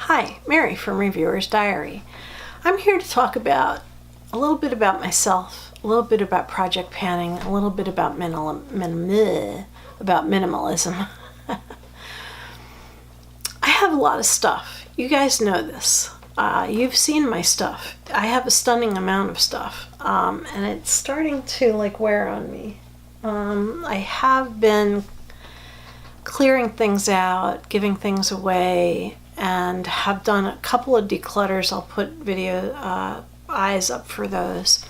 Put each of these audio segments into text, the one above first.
Hi, Mary from Reviewer's Diary. I'm here to talk about a little bit about myself, a little bit about project panning, a little bit about minimalism. I have a lot of stuff. You guys know this. You've seen my stuff. I have a stunning amount of stuff, and it's starting to wear on me. I have been clearing things out, giving things away, and have done a couple of declutters. I'll put video eyes up for those.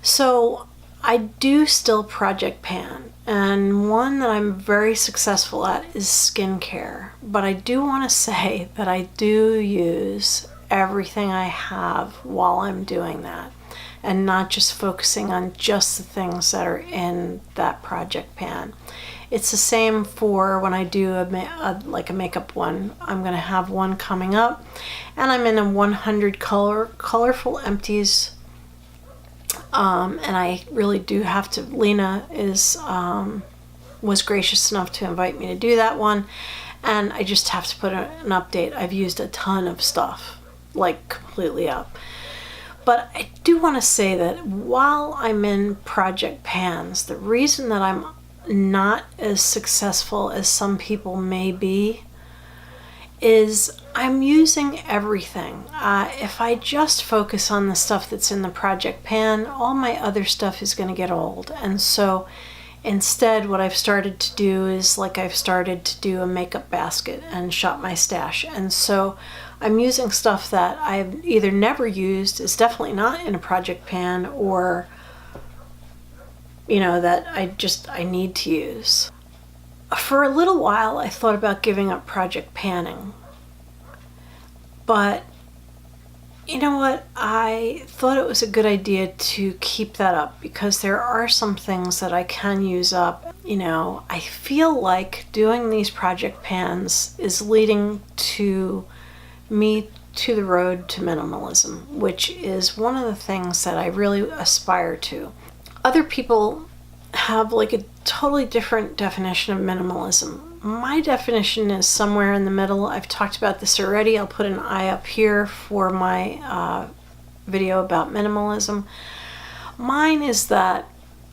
So I do still project pan, and one that I'm very successful at is skincare. But I do want to say that I do use everything I have while I'm doing that, and not just focusing on just the things that are in that project pan. It's the same for when I do a makeup one. I'm going to have one coming up, and I'm in a 100 colorful empties. And I really do have to. Lena was gracious enough to invite me to do that one, and I just have to put an update. I've used a ton of stuff, completely up. But I do want to say that while I'm in project pans, the reason that I'm not as successful as some people may be is I'm using everything. If I just focus on the stuff that's in the project pan, all my other stuff is going to get old. And so instead, what I've started to do is I've started to do a makeup basket and shop my stash. And so I'm using stuff that I've either never used, is definitely not in a project pan, or that I need to use. For a little while, I thought about giving up project panning. But you know what? I thought it was a good idea to keep that up because there are some things that I can use up. I feel like doing these project pans is leading to me to the road to minimalism, which is one of the things that I really aspire to. Other people have a totally different definition of minimalism. My definition is somewhere in the middle. I've talked about this already. I'll put an eye up here for my video about minimalism. Mine is that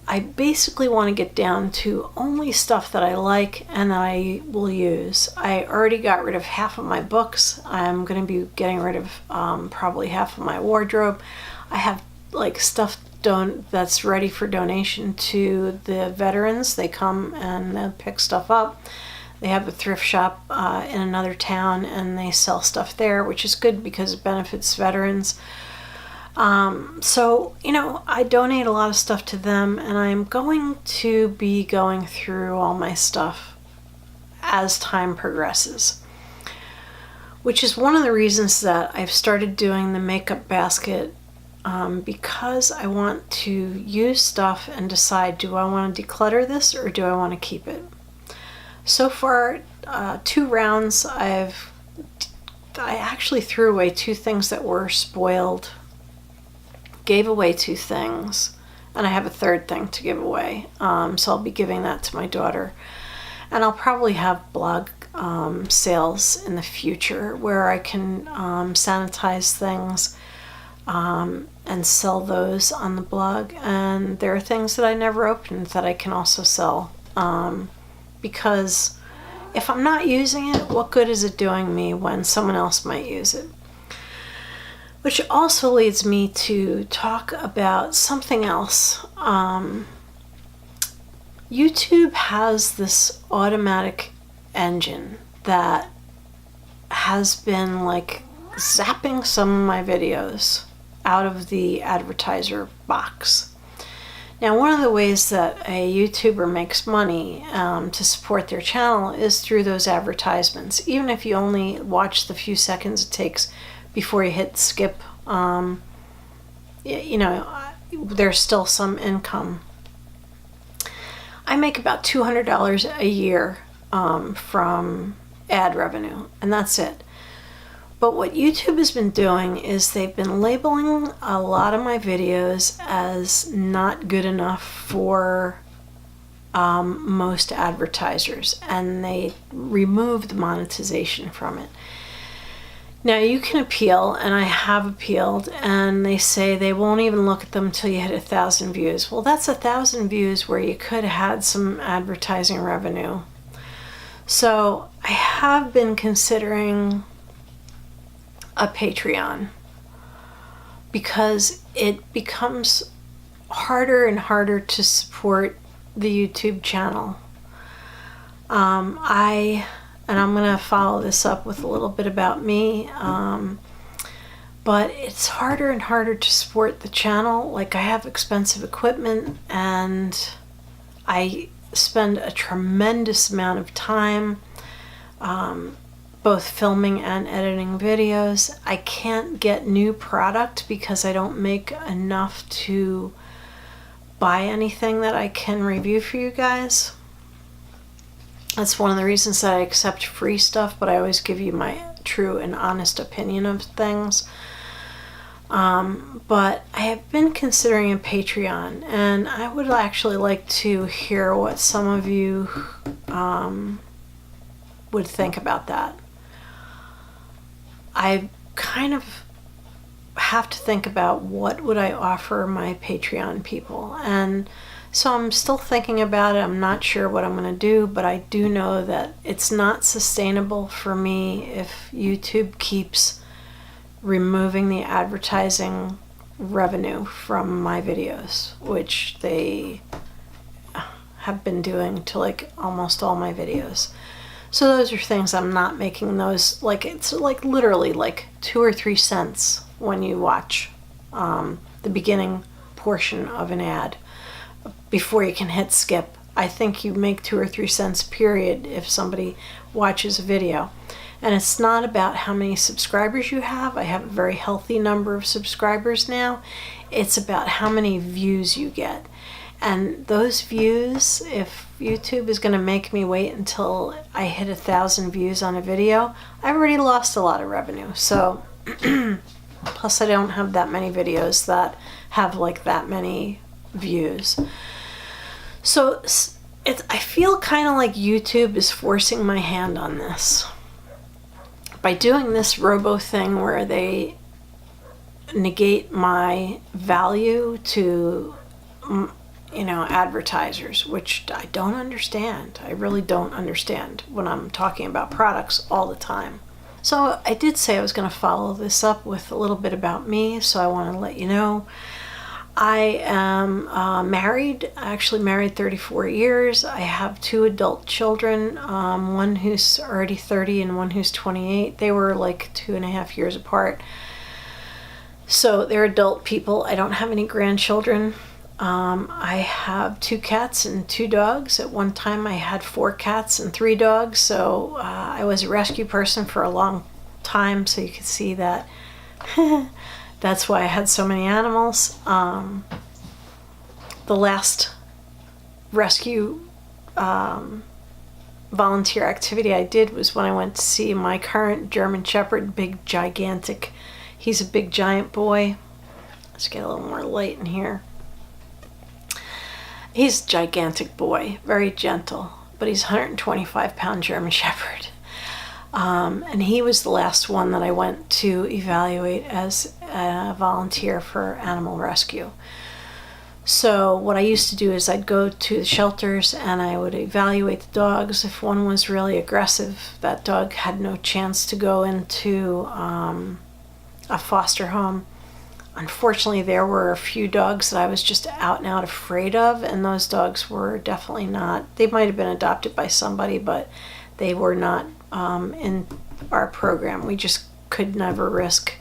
I basically want to get down to only stuff that I like and that I will use. I already got rid of half of my books. I'm going to be getting rid of probably half of my wardrobe. I have stuff that's ready for donation to the veterans. They come and they'll pick stuff up. They have a thrift shop in another town, and they sell stuff there, which is good because it benefits veterans. So I donate a lot of stuff to them, and I'm going to be going through all my stuff as time progresses, which is one of the reasons that I've started doing the makeup basket. Because I want to use stuff and decide, do I want to declutter this or do I want to keep it? So far, 2 rounds, I actually threw away 2 things that were spoiled, gave away 2 things, and I have a 3rd thing to give away. So I'll be giving that to my daughter. And I'll probably have blog sales in the future where I can sanitize things and sell those on the blog. And there are things that I never opened that I can also sell, because if I'm not using it, what good is it doing me when someone else might use it? Which also leads me to talk about something else. YouTube has this automatic engine that has been zapping some of my videos out of the advertiser box. Now, one of the ways that a YouTuber makes money to support their channel is through those advertisements. Even if you only watch the few seconds it takes before you hit skip, there's still some income. I make about $200 a year from ad revenue, and that's it. But what YouTube has been doing is they've been labeling a lot of my videos as not good enough for most advertisers, and they removed monetization from it. Now you can appeal, and I have appealed, and they say they won't even look at them until you hit 1,000 views. Well, that's 1,000 views where you could have had some advertising revenue. So I have been considering a Patreon because it becomes harder and harder to support the YouTube channel. And I'm going to follow this up with a little bit about me, but it's harder and harder to support the channel. Like, I have expensive equipment, and I spend a tremendous amount of time both filming and editing videos. I can't get new product because I don't make enough to buy anything that I can review for you guys. That's one of the reasons that I accept free stuff, but I always give you my true and honest opinion of things. But I have been considering a Patreon, and I would actually like to hear what some of you would think about that. I kind of have to think about what would I offer my Patreon people, and so I'm still thinking about it. I'm not sure what I'm going to do, but I do know that it's not sustainable for me if YouTube keeps removing the advertising revenue from my videos, which they have been doing to like almost all my videos. So those are things I'm not making those, like, it's like literally like 2 or 3 cents when you watch the beginning portion of an ad before you can hit skip. I think you make 2 or 3 cents period if somebody watches a video. And it's not about how many subscribers you have. I have a very healthy number of subscribers now. It's about how many views you get. And those views, if YouTube is going to make me wait until I hit 1,000 views on a video, I've already lost a lot of revenue. So, plus I don't have that many videos that have like that many views. So I feel kind of like YouTube is forcing my hand on this. By doing this robo thing where they negate my value to, advertisers, which I don't understand. I really don't understand when I'm talking about products all the time. So I did say I was going to follow this up with a little bit about me, so I want to let you know. I am married, actually married 34 years. I have 2 adult children, one who's already 30 and one who's 28. They were like 2.5 years apart. So they're adult people. I don't have any grandchildren. I have 2 cats and 2 dogs. At one time I had 4 cats and 3 dogs. So I was a rescue person for a long time, so you can see that. That's why I had so many animals. The last rescue volunteer activity I did was when I went to see my current German Shepherd, he's a big giant boy. Let's get a little more light in here. He's a gigantic boy, very gentle, but he's a 125-pound German Shepherd. And he was the last one that I went to evaluate as a volunteer for animal rescue. So what I used to do is I'd go to the shelters and I would evaluate the dogs. If one was really aggressive, that dog had no chance to go into a foster home. Unfortunately, there were a few dogs that I was just out and out afraid of, and those dogs were definitely not, they might have been adopted by somebody, but they were not in our program. We just could never risk.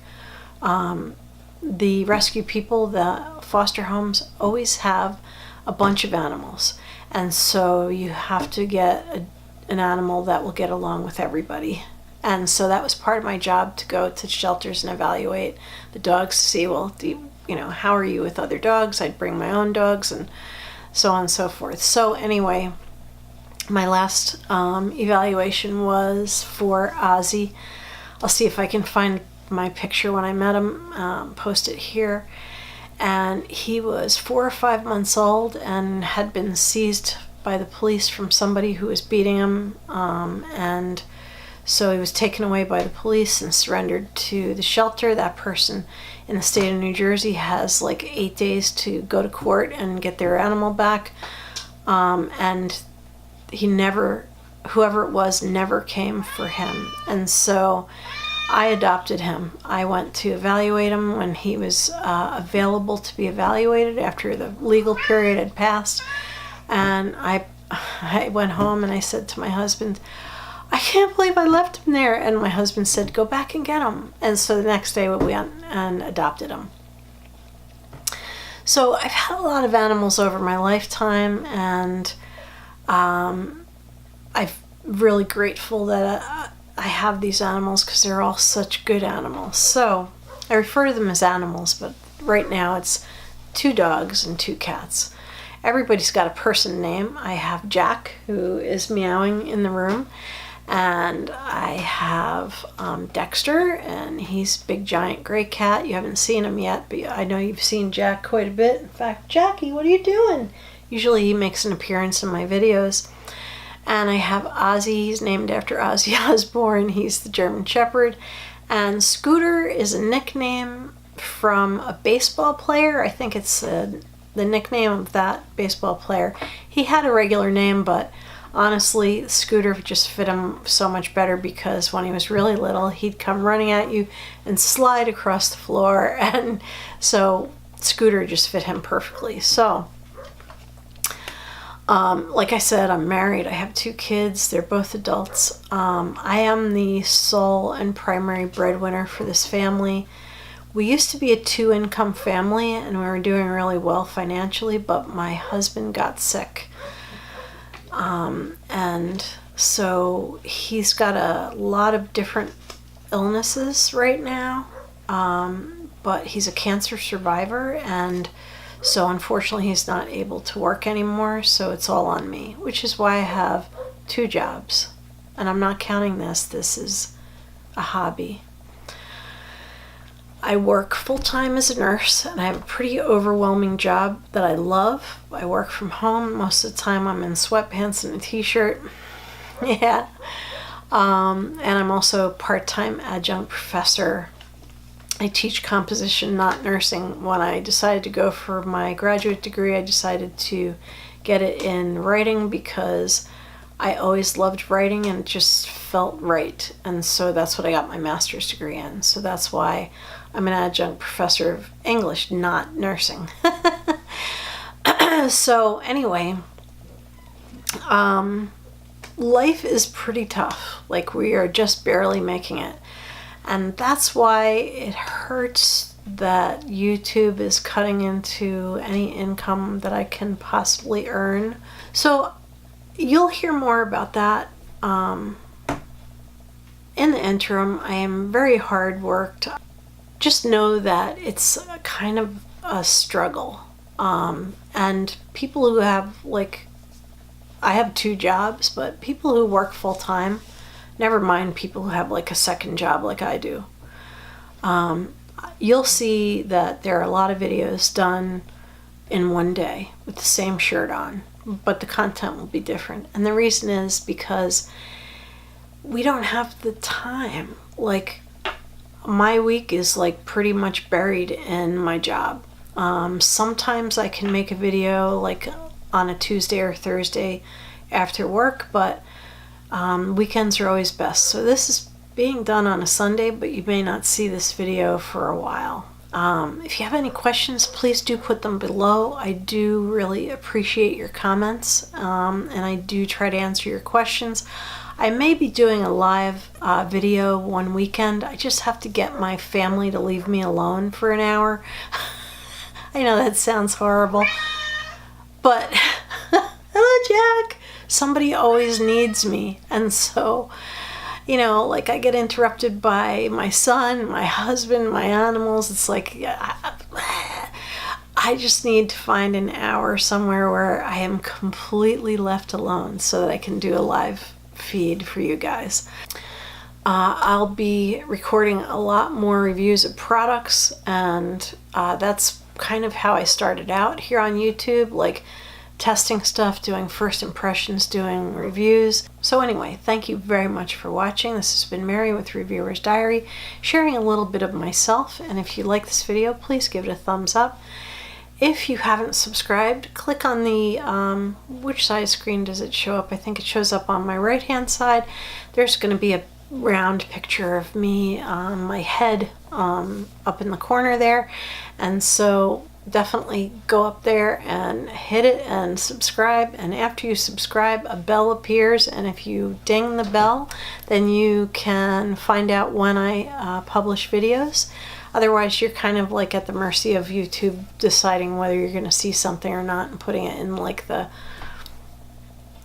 The rescue people, the foster homes, always have a bunch of animals, and so you have to get an animal that will get along with everybody. And so that was part of my job, to go to shelters and evaluate the dogs to see, well, how are you with other dogs? I'd bring my own dogs and so on and so forth. So anyway, my last evaluation was for Ozzy. I'll see if I can find my picture when I met him, post it here. And he was 4 or 5 months old and had been seized by the police from somebody who was beating him. And So he was taken away by the police and surrendered to the shelter. That person in the state of New Jersey has like 8 days to go to court and get their animal back. And whoever it was never came for him. And so I adopted him. I went to evaluate him when he was available to be evaluated after the legal period had passed. And I went home and I said to my husband, I can't believe I left him there. And my husband said, go back and get him. And so the next day we went and adopted him. So I've had a lot of animals over my lifetime, and I'm really grateful that I have these animals because they're all such good animals. So I refer to them as animals, but right now it's 2 dogs and 2 cats. Everybody's got a person name. I have Jack, who is meowing in the room, and I have Dexter, and he's a big giant gray cat. You haven't seen him yet, but I know you've seen Jack quite a bit. In fact, Jackie, what are you doing? Usually he makes an appearance in my videos. And I have Ozzy. He's named after Ozzy Osbourne. He's the German Shepherd. And Scooter is a nickname from a baseball player. I think it's the nickname of that baseball player. He had a regular name, but honestly, Scooter just fit him so much better because when he was really little, he'd come running at you and slide across the floor. And so Scooter just fit him perfectly. So like I said, I'm married. I have 2 kids. They're both adults. I am the sole and primary breadwinner for this family. We used to be a 2-income family, and we were doing really well financially, but my husband got sick. And so he's got a lot of different illnesses right now, but he's a cancer survivor, and so unfortunately he's not able to work anymore, so it's all on me, which is why I have 2 jobs. And I'm not counting this. This is a hobby. I work full-time as a nurse, and I have a pretty overwhelming job that I love. I work from home. Most of the time I'm in sweatpants and a t-shirt. Yeah. And I'm also a part-time adjunct professor. I teach composition, not nursing. When I decided to go for my graduate degree, I decided to get it in writing because I always loved writing and it just felt right. And so that's what I got my master's degree in. So that's why I'm an adjunct professor of English, not nursing. So anyway, life is pretty tough. Like, we are just barely making it. And that's why it hurts that YouTube is cutting into any income that I can possibly earn. So you'll hear more about that. In the interim, I am very hard worked. Just know that it's kind of a struggle. And people who have, like, I have 2 jobs, but people who work full time, never mind people who have like a second job like I do. You'll see that there are a lot of videos done in one day with the same shirt on, but the content will be different. And the reason is because we don't have the time. Like, my week is like pretty much buried in my job. Sometimes I can make a video like on a Tuesday or Thursday after work, but weekends are always best. So this is being done on a Sunday, but you may not see this video for a while. If you have any questions, please do put them below. I do really appreciate your comments, and I do try to answer your questions. I may be doing a live video one weekend. I just have to get my family to leave me alone for an hour. I know that sounds horrible, but hello, Jack. Somebody always needs me, and so, you know, like, I get interrupted by my son, my husband, my animals. It's like, I just need to find an hour somewhere where I am completely left alone so that I can do a live feed for you guys. I'll be recording a lot more reviews of products, and that's kind of how I started out here on YouTube. Like, testing stuff, doing first impressions, doing reviews. So anyway, thank you very much for watching. This has been Mary with Reviewer's Diary, sharing a little bit of myself. And if you like this video, please give it a thumbs up. If you haven't subscribed, click on the, which side screen does it show up? I think it shows up on my right hand side. There's going to be a round picture of me, my head up in the corner there. And so definitely go up there and hit it and subscribe. And after you subscribe, a bell appears. And if you ding the bell, then you can find out when I publish videos. Otherwise, you're kind of like at the mercy of YouTube deciding whether you're going to see something or not and putting it in like the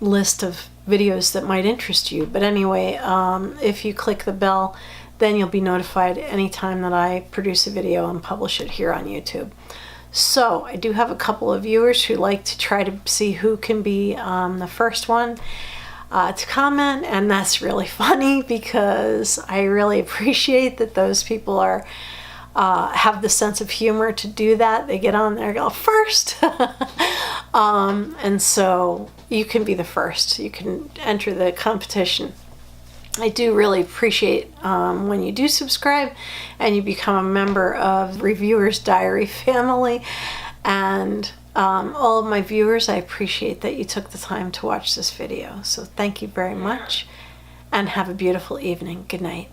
list of videos that might interest you. But anyway, if you click the bell, then you'll be notified anytime that I produce a video and publish it here on YouTube. So I do have a couple of viewers who like to try to see who can be the first one to comment, and that's really funny because I really appreciate that those people are have the sense of humor to do that. They get on there and go first. And so you can be the first. You can enter the competition. I do really appreciate when you do subscribe and you become a member of Reviewer's Diary family. And all of my viewers, I appreciate that you took the time to watch this video. So thank you very much and have a beautiful evening. Good night.